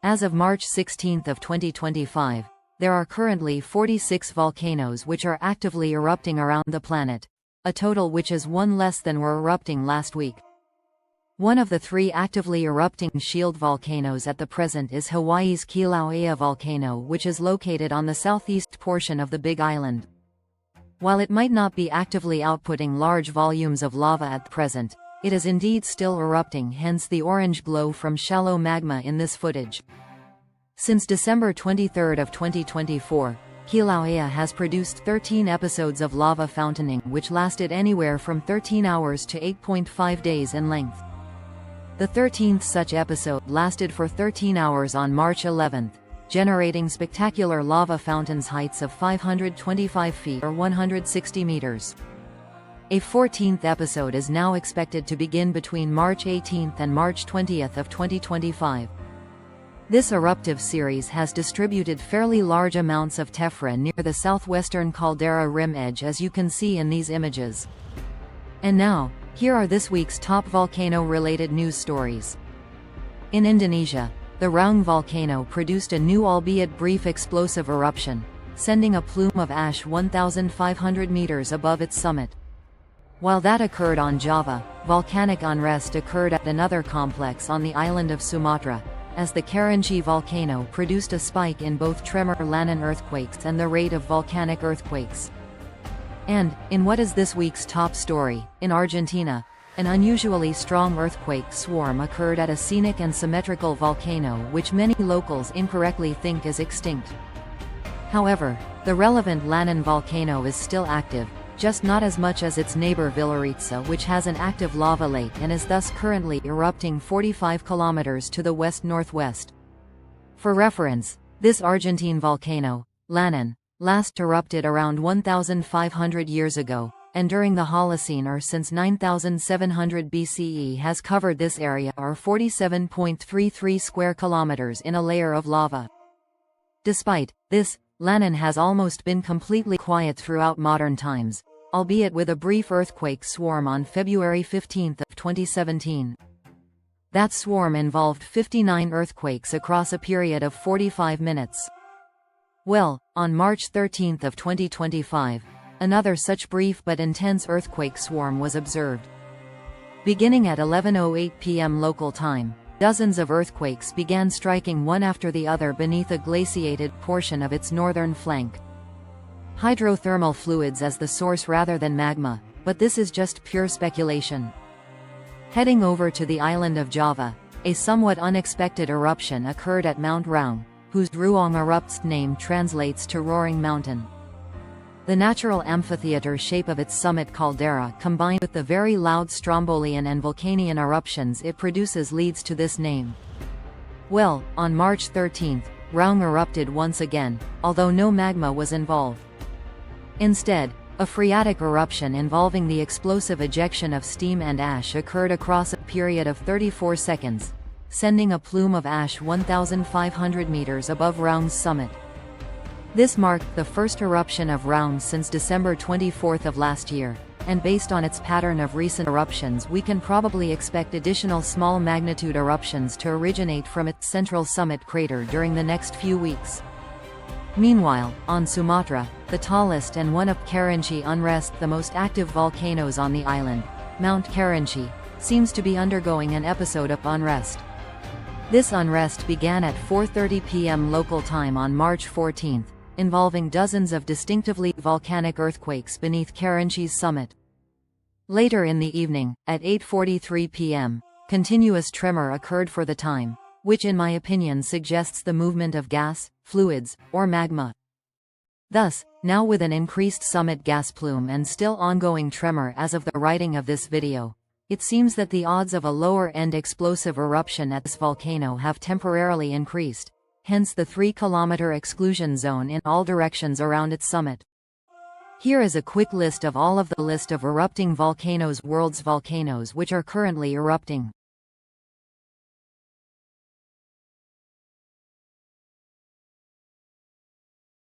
As of March 16 of 2025, there are currently 46 volcanoes which are actively erupting around the planet, a total which is one less than were erupting last week. One of the three actively erupting shield volcanoes at the present is Hawaii's Kilauea volcano, which is located on the southeast portion of the Big Island. While it might not be actively outputting large volumes of lava at present, it is indeed still erupting, hence the orange glow from shallow magma in this footage. Since December 23 of 2024, Kilauea has produced 13 episodes of lava fountaining which lasted anywhere from 13 hours to 8.5 days in length. The 13th such episode lasted for 13 hours on March 11, generating spectacular lava fountains heights of 525 feet or 160 meters. A 14th episode is now expected to begin between March 18 and March 20 of 2025. This eruptive series has distributed fairly large amounts of tephra near the southwestern caldera rim edge, as you can see in these images. And now, here are this week's top volcano-related news stories. In Indonesia, the Raung volcano produced a new albeit brief explosive eruption, sending a plume of ash 1,500 meters above its summit. While that occurred on Java, volcanic unrest occurred at another complex on the island of Sumatra, as the Kerinci volcano produced a spike in both tremor Lanin earthquakes and the rate of volcanic earthquakes. And, in what is this week's top story, in Argentina, an unusually strong earthquake swarm occurred at a scenic and symmetrical volcano which many locals incorrectly think is extinct. However, the relevant Lanin volcano is still active, just not as much as its neighbor Villaritza, which has an active lava lake and is thus currently erupting 45 kilometers to the west-northwest. For reference, this Argentine volcano, Lanin, last erupted around 1,500 years ago, and during the Holocene or since 9,700 BCE has covered this area or 47.33 square kilometers in a layer of lava. Despite this, Lanin has almost been completely quiet throughout modern times, albeit with a brief earthquake swarm on February 15 of 2017. That swarm involved 59 earthquakes across a period of 45 minutes. Well, on March 13 of 2025, another such brief but intense earthquake swarm was observed. Beginning at 11:08 p.m. local time, dozens of earthquakes began striking one after the other beneath a glaciated portion of its northern flank. Hydrothermal fluids as the source rather than magma, but this is just pure speculation. Heading over to the island of Java, a somewhat unexpected eruption occurred at Mount Raung, whose Raung Erupts name translates to roaring mountain. The natural amphitheater shape of its summit caldera combined with the very loud strombolian and volcanian eruptions it produces leads to this name. Well, on March 13, Raung erupted once again, although no magma was involved. Instead, a phreatic eruption involving the explosive ejection of steam and ash occurred across a period of 34 seconds, sending a plume of ash 1,500 meters above Raung's summit. This marked the first eruption of Raung since December 24 of last year, and based on its pattern of recent eruptions we can probably expect additional small magnitude eruptions to originate from its central summit crater during the next few weeks. Meanwhile, on Sumatra, the tallest and one of Kerinci unrest the most active volcanoes on the island, Mount Kerinci, seems to be undergoing an episode of unrest. This unrest began at 4:30 p.m. local time on March 14, involving dozens of distinctively volcanic earthquakes beneath Kerinci's summit. Later in the evening, at 8:43 p.m., continuous tremor occurred for the time, which in my opinion suggests the movement of gas, fluids, or magma. Thus, now with an increased summit gas plume and still ongoing tremor as of the writing of this video, it seems that the odds of a lower-end explosive eruption at this volcano have temporarily increased, hence the 3-kilometer exclusion zone in all directions around its summit. Here is a quick list of all of the list of erupting volcanoes, world's volcanoes which are currently erupting.